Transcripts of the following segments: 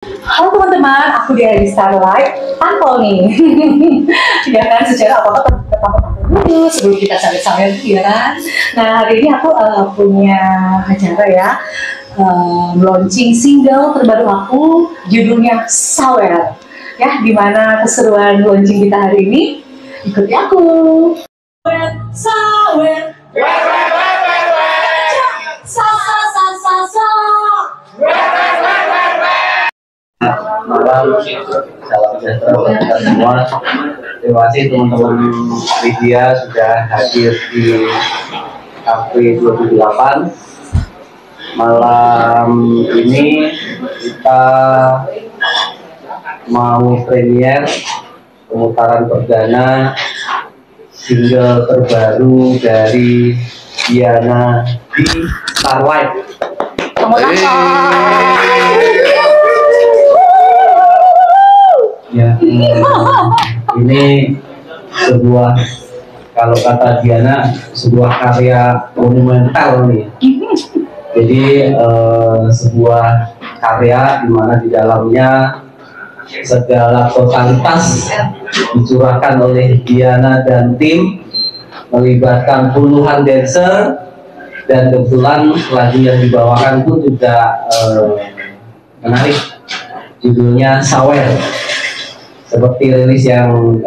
Halo teman-teman, aku dari Starlight Tampol nih. Ya kan, secara apa-apa tampil dulu sebelum kita sambil-sambil ya kan. Nah, hari ini aku punya acara ya, launching single terbaru aku, judulnya Sawer. Ya, gimana keseruan launching kita hari ini? Ikuti aku. Sawer. Malam, salam sejahtera buat kita semua. Terima kasih teman-teman media sudah hadir di Cafe 28. Malam ini kita mau premier pemutaran perdana single terbaru dari Diana di Starlight. Ya, ini sebuah, kalau kata Diana, sebuah karya monumental nih. Jadi sebuah karya di mana di dalamnya segala totalitas dicurahkan oleh Diana dan tim, melibatkan puluhan dancer, dan kebetulan lagu yang dibawakan pun juga menarik, judulnya Sawer. Seperti rilis yang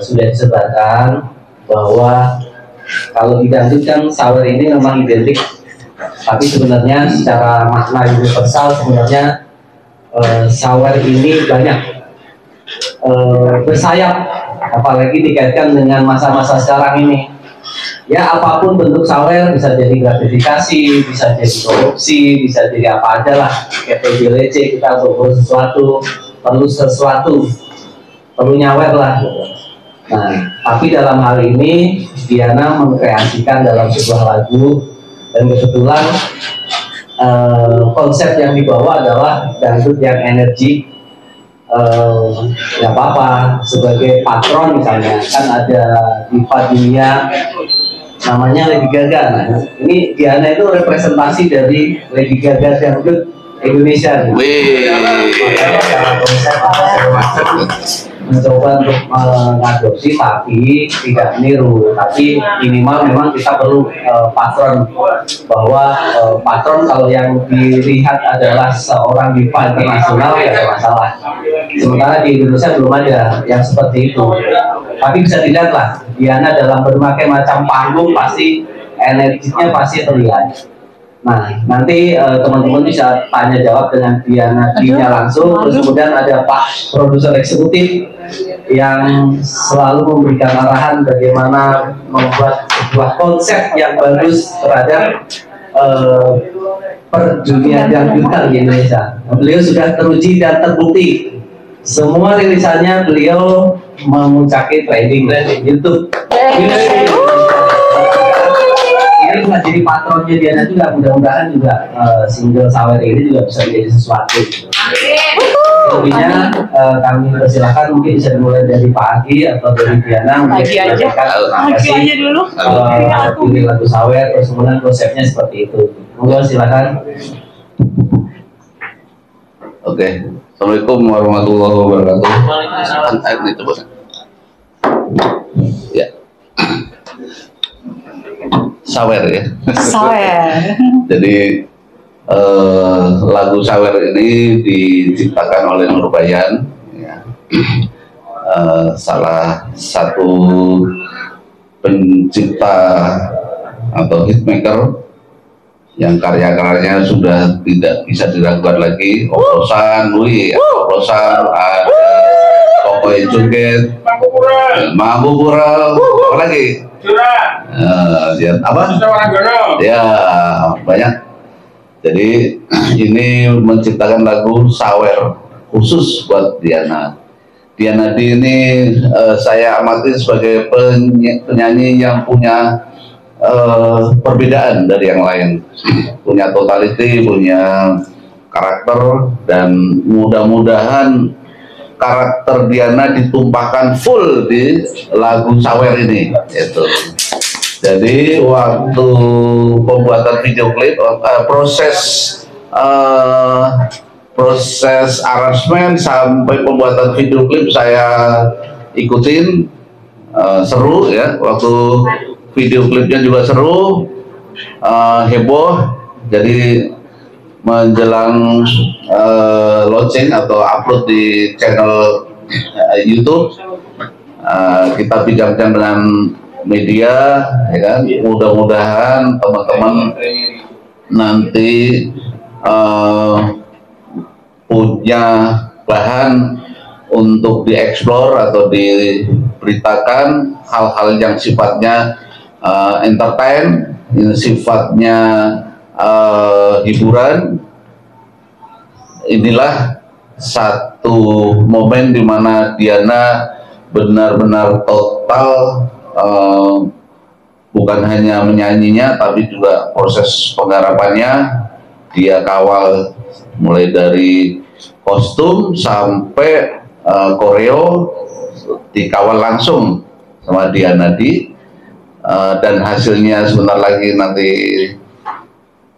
sudah disebarkan bahwa kalau didangdut kan sawer ini memang identik, tapi sebenarnya secara makna universal sebenarnya sawer ini banyak bersayap, apalagi dikaitkan dengan masa-masa sekarang ini. Ya, apapun bentuk sawer, bisa jadi gratifikasi, bisa jadi korupsi, bisa jadi apa aja lah. Kayak PJLC, kita perlu sesuatu, perlu nyawer lah. Nah, tapi dalam hal ini Diana mengkreasikan dalam sebuah lagu, dan kebetulan konsep yang dibawa adalah dangdut yang energi. Ya apa-apa, sebagai patron misalnya, kan ada diva dunia namanya Lady Gaga. Nah, ini Diana itu representasi dari Lady Gaga dangdut Indonesia. Makanya dalam konsep mencoba untuk mengadopsi tapi tidak meniru, tapi minimal memang kita perlu patron, bahwa patron kalau yang dilihat adalah seorang diva internasional ya ada masalah. Sementara di Indonesia belum ada yang seperti itu, tapi bisa dilihat lah Diana dalam berbagai macam panggung pasti energinya pasti terlihat. Nah, nanti teman-teman bisa tanya jawab dengan Diana langsung. Terus kemudian ada Pak Produser Eksekutif yang selalu memberikan arahan bagaimana membuat sebuah konsep yang bagus terhadap perdunia dangdutan di Indonesia. Beliau sudah teruji dan terbukti. Semua rilisannya beliau memuncaki trending YouTube. Ini juga jadi patronnya Diana juga, mudah-mudahan juga single Sawer ini juga bisa menjadi sesuatu. Lebihnya kami persilahkan, mungkin bisa dimulai dari Pak Agi atau dari Diana. Agi aja dulu. Pilih lagu Sawer, terus kemudian konsepnya seperti itu. Monggo silakan. Oke, Assalamualaikum warahmatullahi wabarakatuh. Ya. Sawer ya. Sawer. Jadi lagu Sawer ini diciptakan oleh Nur Bayan, ya. Salah satu pencipta atau hitmaker yang karya-karyanya sudah tidak bisa diragukan lagi. Oplosan, oplosan, ada Kokoy Joget, Mampu Pura, apa lagi? Apa? Ya, banyak. Jadi ini menciptakan lagu Sawer khusus buat Diana. Diana D ini saya amati sebagai penyanyi yang punya perbedaan dari yang lain, punya totality, punya karakter, dan mudah-mudahan karakter Diana ditumpahkan full di lagu Sawer ini. Itu. Jadi waktu pembuatan video klip, proses proses aransemen sampai pembuatan video klip saya ikutin, seru ya. Waktu video klipnya juga seru, heboh. Jadi menjelang launching atau upload di channel YouTube, kita bincangkan dengan media, ya kan. Mudah-mudahan teman-teman nanti punya bahan untuk dieksplor atau diberitakan hal-hal yang sifatnya entertain, sifatnya hiburan. Inilah satu momen di mana Diana benar-benar total, bukan hanya menyanyinya tapi juga proses penggarapannya dia kawal, mulai dari kostum sampai koreo dikawal langsung sama Diana dan hasilnya sebentar lagi nanti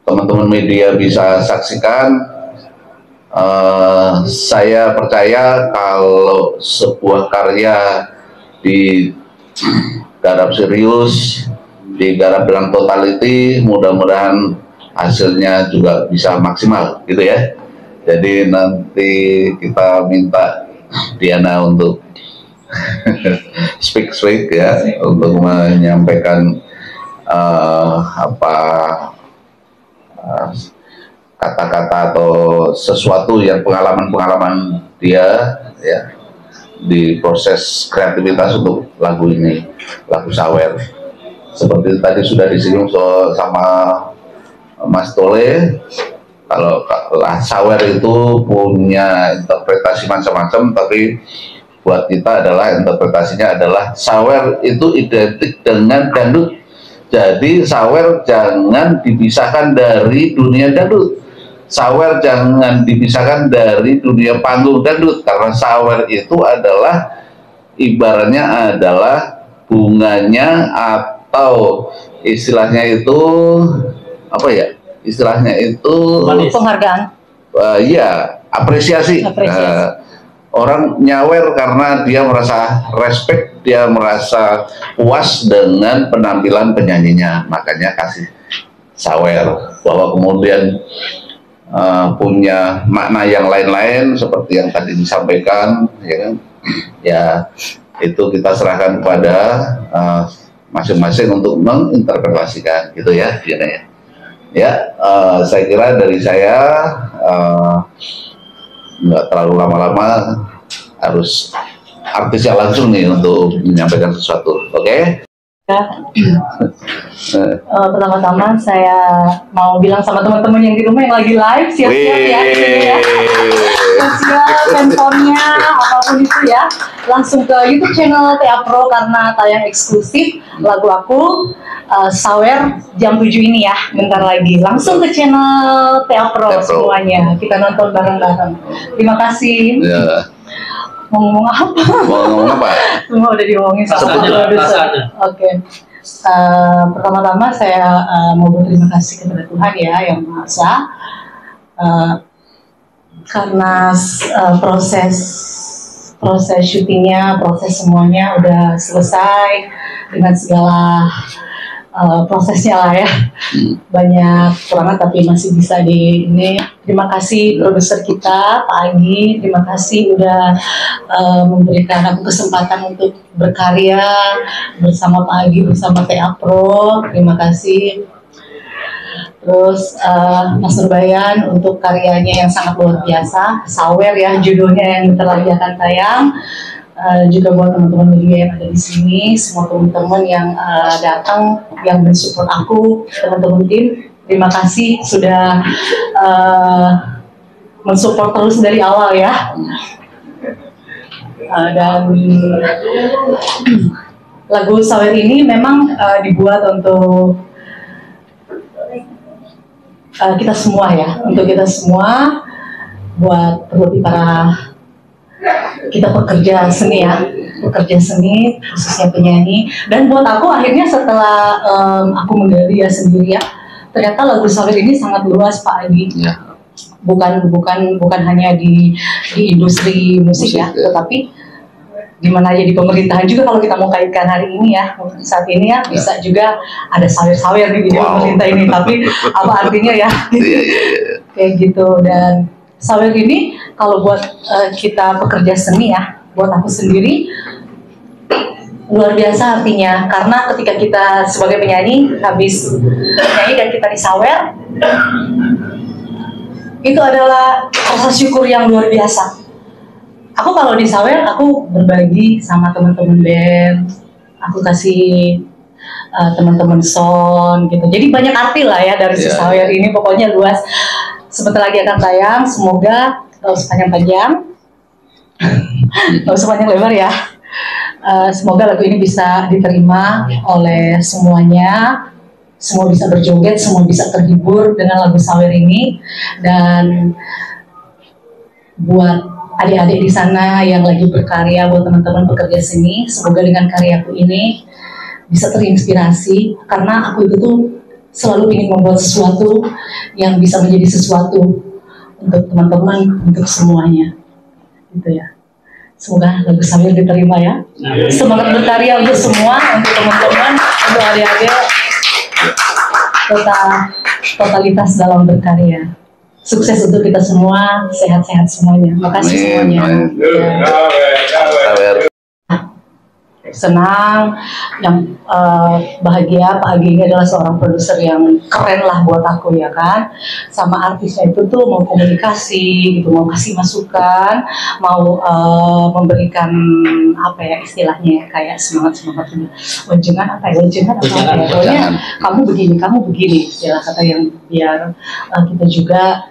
teman-teman media bisa saksikan. Saya percaya kalau sebuah karya digarap serius, digarap dengan totality, mudah-mudahan hasilnya juga bisa maksimal gitu ya. Jadi nanti kita minta Diana untuk speak ya, untuk menyampaikan kata-kata atau sesuatu yang pengalaman dia ya di proses kreativitas untuk lagu ini, lagu Sawer. Seperti tadi sudah disinggung sama Mas Tole, kalau Sawer itu punya interpretasi macam-macam, tapi buat kita adalah interpretasinya adalah Sawer itu identik dengan dangdut. Jadi Sawer jangan dipisahkan dari dunia dangdut. Sawer jangan dipisahkan dari dunia panggung dangdut, karena Sawer itu adalah ibaratnya adalah bunganya atau istilahnya itu apa ya? Istilahnya itu penghargaan. Iya, apresiasi. Orang nyawer karena dia merasa respect, dia merasa puas dengan penampilan penyanyinya, makanya kasih Sawer. Bahwa kemudian punya makna yang lain-lain seperti yang tadi disampaikan, ya kan? Ya itu kita serahkan kepada masing-masing untuk menginterpretasikan, gitu ya, Diana ya. Ya, saya kira dari saya nggak terlalu lama-lama, harus artisnya langsung nih untuk menyampaikan sesuatu, oke? Pertama-tama saya mau bilang sama teman-teman yang di rumah yang lagi live, siap-siap ya, siap handphonenya apapun itu ya, langsung ke YouTube channel TA Pro karena tayang eksklusif lagu aku Sawer jam 7 ini ya, bentar lagi langsung ke channel TA Pro semuanya, kita nonton bareng-bareng. Terima kasih. Ya. Mau ngomong apa? Mau ngomong apa? Semua udah diomongin sama produser. Oke. Pertama-tama saya mau berterima kasih kepada Tuhan ya yang Maha Esa, karena proses syutingnya, proses semuanya udah selesai dengan segala prosesnya lah ya. Banyak banget tapi masih bisa di ini. Terima kasih produser kita Pak Agi, terima kasih udah memberikan aku kesempatan untuk berkarya bersama Pak Agi, bersama TA Pro. Terima kasih. Terus Mas Nurbayan untuk karyanya yang sangat luar biasa, Sawer ya judulnya yang bentar lagi akan tayang. Juga buat teman-teman media yang ada di sini, semua teman-teman yang datang, yang mensupport aku, teman-teman tim, terima kasih sudah mensupport terus dari awal ya. Dan lagu Sawer ini memang dibuat untuk kita semua ya, untuk kita semua, buat terlebih para kita pekerja seni ya, pekerja seni khususnya penyanyi. Dan buat aku akhirnya setelah aku menggali ya sendiri ya, ternyata lagu Sawer ini sangat luas Pak Adi ya. bukan hanya di industri musik ya, tetapi di mana aja di pemerintahan juga. Kalau kita mau kaitkan hari ini ya, saat ini ya bisa juga ada sawer-sawer di pemerintah ini, tapi apa artinya ya? Kayak gitu. Dan sawer ini kalau buat kita pekerja seni ya, buat aku sendiri luar biasa artinya, karena ketika kita sebagai penyanyi habis menyanyi dan kita disawer, itu adalah rasa syukur yang luar biasa. Aku kalau disawer, aku berbagi sama teman-teman band, aku kasih teman-teman sound gitu. Jadi banyak arti lah ya dari si sawer ini, pokoknya luas. Sebentar lagi akan tayang, semoga gak usah panjang-panjang, gak usah panjang lebar ya. Semoga lagu ini bisa diterima oleh semuanya, semua bisa berjoget, semua bisa terhibur dengan lagu sawer ini. Dan buat adik-adik di sana yang lagi berkarya, buat teman-teman pekerja seni, semoga dengan karyaku ini bisa terinspirasi, karena aku itu tuh selalu ingin membuat sesuatu yang bisa menjadi sesuatu untuk teman-teman, untuk semuanya, gitu ya. Semoga lagu sawer diterima ya. Semangat berkarya untuk semua, untuk teman-teman, untuk adik-adik, totalitas dalam berkarya. Sukses untuk kita semua, sehat-sehat semuanya. Makasih semuanya. Senang, yang bahagia Pak Agi ini adalah seorang produser yang keren lah buat aku ya kan. Sama artisnya itu tuh mau komunikasi gitu, mau kasih masukan, mau memberikan apa ya istilahnya, kayak semangat wejangan apa ya, pokoknya kamu begini istilah kata yang biar kita juga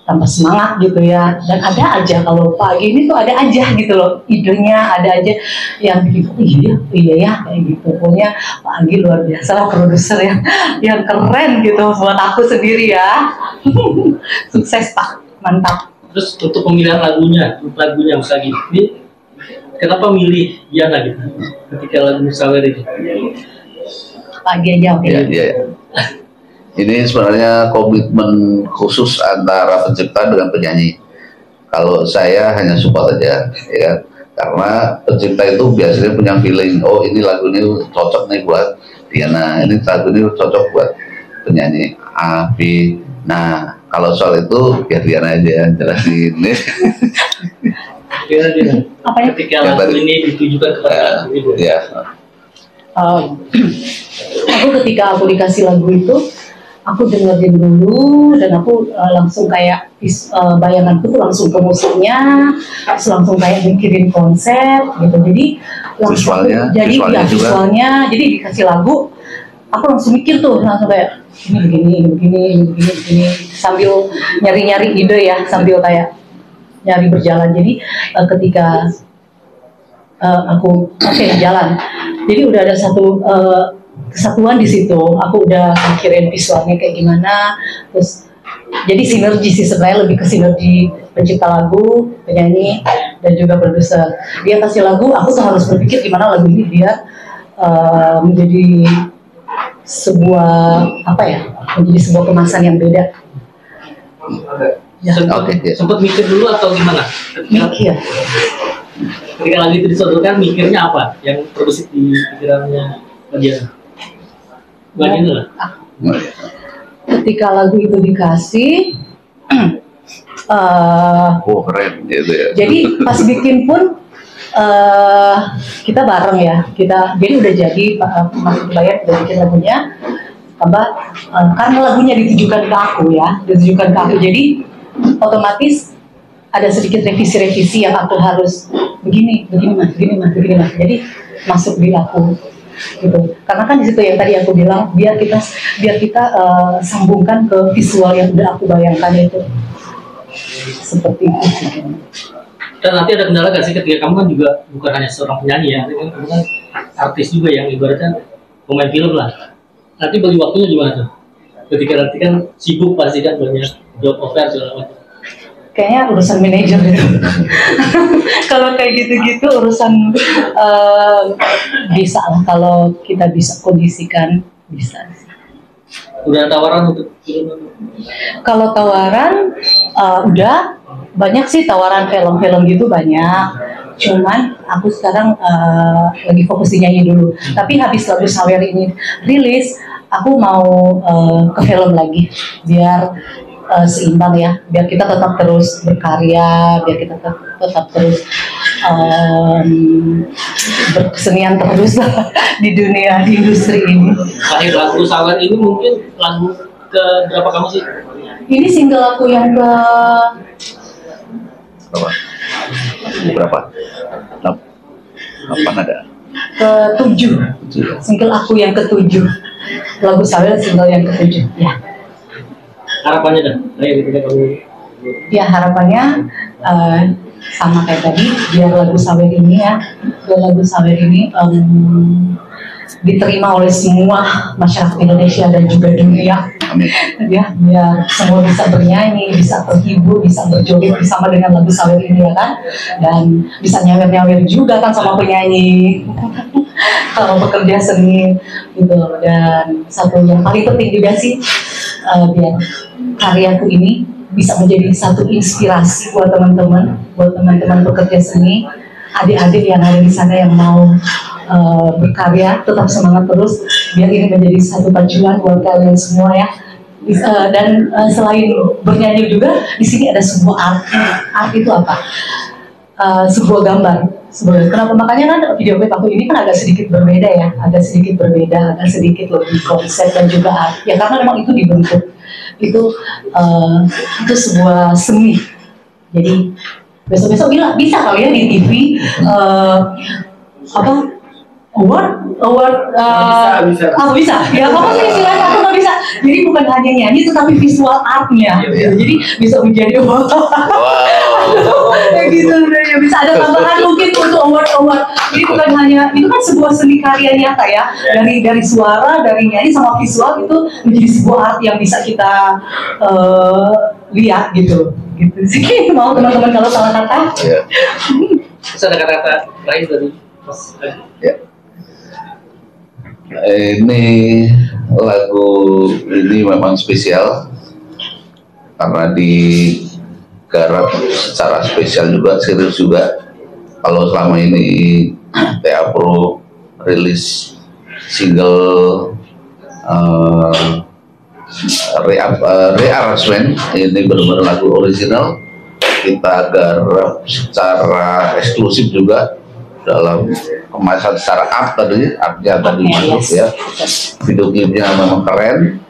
tambah semangat gitu ya. Dan ada aja kalau pagi ini tuh ada aja gitu loh idenya, ada aja yang gitu, iya ya kayak gitu. Pokoknya Pak Agi luar biasa lah, produser yang keren gitu buat aku sendiri ya. Sukses Pak, mantap. Terus untuk pemilihan lagunya Mas Agi ini, kenapa milih Diana gitu ketika lagu sawer ini? Pak Agi aja oke. Iya. Ini sebenarnya komitmen khusus antara pencipta dengan penyanyi. Kalau saya hanya support aja, ya, karena pencipta itu biasanya punya feeling, oh ini lagu ini cocok nih buat Diana, ini lagu ini cocok buat penyanyi A, B. Nah, kalau soal itu biar Diana aja yang jelasin. Ketika lagu ini ditujukan kepada ibu. Ya. Aku ketika aku dikasih lagu itu, aku dengerin dulu dan aku langsung kayak bayanganku tuh langsung ke musiknya, terus langsung kayak mikirin konsep gitu. Jadi visualnya, jadi dikasih lagu, aku langsung mikir tuh, langsung kayak ini begini, sambil nyari ide ya, sambil kayak nyari berjalan. Jadi ketika aku jalan, jadi udah ada satu kesatuan di situ. Aku udah mikirin visualnya kayak gimana, terus jadi sinergi sih sebenarnya, lebih ke sinergi pencipta lagu, penyanyi, dan juga produser. Dia kasih lagu, aku tuh harus berpikir gimana lagu ini biar menjadi sebuah menjadi sebuah kemasan yang beda. Ya. Sempat mikir dulu atau gimana? Mikir. Ketika lagu itu disodorkan, mikirnya apa yang terbesit di pikirannya Diana? Ketika lagu itu dikasih, keren gitu ya. Jadi pas bikin pun kita bareng ya, jadi udah jadi Mas Bayar udah bikin lagunya, karena lagunya ditujukan ke aku, jadi otomatis ada sedikit revisi yang aku harus begini mas, jadi masuk di aku. Gitu. Karena kan di situ yang tadi aku bilang, biar kita sambungkan ke visual yang udah aku bayangkan itu, seperti itu. Dan nanti ada kendala gak sih ketika kamu kan juga bukan hanya seorang penyanyi ya, kamu kan artis juga yang ibaratnya pemain film lah. Nanti bagi waktunya gimana tuh? Ketika nanti kan sibuk pasti kan banyak job offer segala macam. Kayaknya urusan manajer gitu. Kalau kayak gitu-gitu urusan bisa lah, kalau kita bisa kondisikan, bisa. Udah ada tawaran untuk film? Kalau tawaran udah banyak sih, tawaran film-film gitu banyak. Cuman aku sekarang lagi fokus di nyanyi dulu. Tapi habis lagu Sawer ini rilis, aku mau ke film lagi biar seimbang ya, biar kita tetap terus berkarya, biar kita tetap terus berkesenian terus di dunia, di industri ini. Terakhir lagu Sawer ini mungkin lagu ke berapa kamu sih? Ini single aku yang ke berapa? 8 ada. ke-7. Single aku yang ke-7. Lagu Sawer single yang ke-7. Ya. Harapannya dah, ketika kamu Ya harapannya sama kayak tadi, biar lagu Sawer ini diterima oleh semua masyarakat Indonesia dan juga dunia. Amin. Ya, biar semua bisa bernyanyi, bisa terhibur, bisa berjoget bersama dengan lagu Sawer ini ya kan, dan bisa nyawer-nyawer juga kan sama penyanyi kalau bekerja seni gitu. Dan satu yang paling penting juga sih, biar karyaku ini bisa menjadi satu inspirasi buat teman-teman pekerja seni, adik-adik yang ada di sana yang mau berkarya, tetap semangat terus, biar ini menjadi satu pacuan buat kalian semua ya. Dan selain bernyanyi juga, di sini ada sebuah art. Art itu apa? Sebuah gambar. Kenapa makanya kan video klip aku ini kan agak sedikit berbeda ya, agak sedikit lebih konsep dan juga art. Ya karena memang itu dibentuk, itu sebuah seni. Jadi besok-besok bisa kali ya di TV bisa ya, apa sih istilahnya, aku nggak bisa. Jadi bukan hanya nyanyi tetapi visual artnya jadi bisa menjadi kayak gitu ya, bisa ada tambahan mungkin untuk award. Jadi bukan hanya itu, kan sebuah seni karya nyata ya, dari suara, dari nyanyi sama visual, itu menjadi sebuah art yang bisa kita lihat gitu sih. Mau teman-teman kalau salah kata terus ada kata-kata lain dari Mas ya. Ini lagu ini memang spesial karena digarap secara spesial juga, serius juga. Kalau selama ini TA Pro rilis single rearrangement, ini benar-benar lagu original, kita garap secara eksklusif juga dalam kemasan secara artnya tadi masuk ya. Video klipnya memang keren,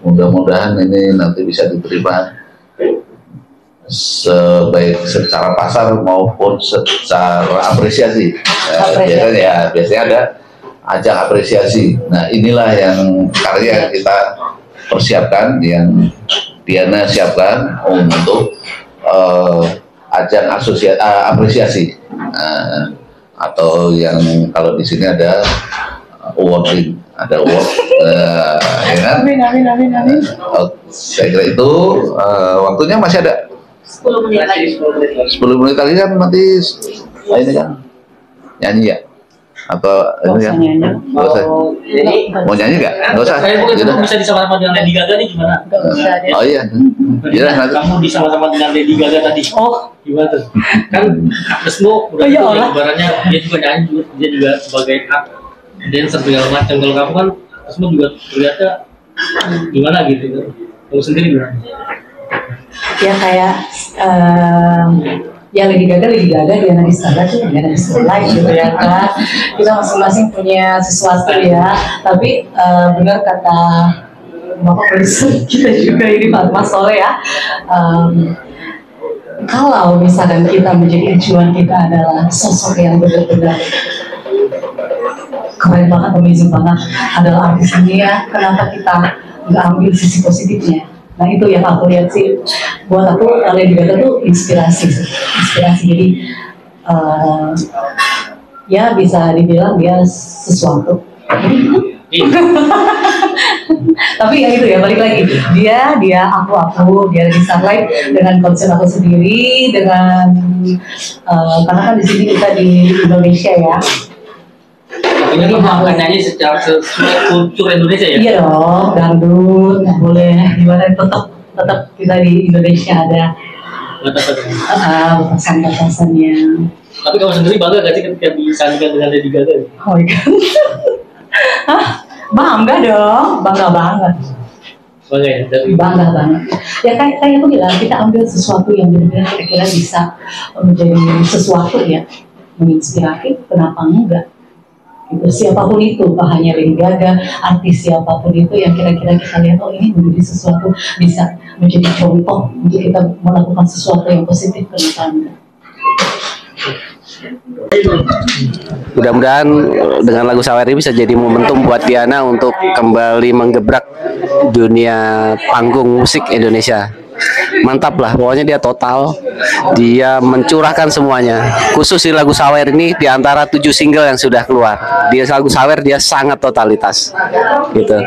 mudah-mudahan ini nanti bisa diterima sebaik secara pasar maupun secara apresiasi. Biasanya ada ajang apresiasi. Nah inilah yang karya kita persiapkan, yang Diana siapkan untuk ajang apresiasi, atau yang kalau di sini ada award, ya kan? Amin. Saya kira itu waktunya masih ada 10 menit lagi. 10 menit lagi kan, nanti ini kan nyanyi ya, atau ini kan nggak usah. Mau nyanyi nggak usah. Saya mungkin bisa disama-sama dengan Lady Gaga nih, gimana? Oh iya. Nanti kamu disama-sama dengan Lady Gaga tadi. Oh gimana tuh? Kan Resmo udah ibaratnya dia juga nyanyi, dia juga sebagai art dancer segala macam. Kalau kamu kan Resmo juga terlihatnya gimana gitu? Kamu sendiri gimana? Ya kayak ya Lady Gaga, Diana Instagram tuh Diana Instagram gitu ya kan. Kita masing-masing punya sesuatu ya. Tapi benar kata Bapak produser kita juga ini Mas Soleh ya. Kalau misalkan kita menjadi tujuan kita adalah sosok yang benar-benar keren banget, amazing banget, adalah artis ini ya, kenapa kita nggak ambil sisi positifnya? Nah itu yang aku lihat sih, buat aku Lady Gaga tuh inspirasi. Jadi ya bisa dibilang dia sesuatu. Tapi ya itu ya, balik lagi, dia aku dia di Starlight dengan konsep aku sendiri, dengan karena kan di sini kita di Indonesia ya. Ini kamu akan nyanyi secara sesuai kultur Indonesia ya? Iya dong, dangdut nggak boleh gimana, tetap kita di Indonesia ada batasan-batasannya. Tapi kamu sendiri bangga gak sih ketika disandingkan dengan Lady Gaga? Oh my God. Hah? Bangga dong, bangga banget. Bangga ya? Bangga banget. Ya kayak aku bilang, kita ambil sesuatu yang benar-benar kira-kira bisa menjadi sesuatu ya, menginspirasi, kenapa enggak? Gitu. Siapapun itu, tak hanya Lady Gaga, artis siapapun itu yang kira-kira kita lihat, oh ini menjadi sesuatu, bisa menjadi contoh untuk kita melakukan sesuatu yang positif ke depan. Mudah-mudahan dengan lagu Sawer ini bisa jadi momentum buat Diana untuk kembali menggebrak dunia panggung musik Indonesia. Mantap lah, pokoknya dia total, dia mencurahkan semuanya. Khusus di lagu Sawer ini, di antara 7 single yang sudah keluar, dia lagu Sawer dia sangat totalitas, gitu.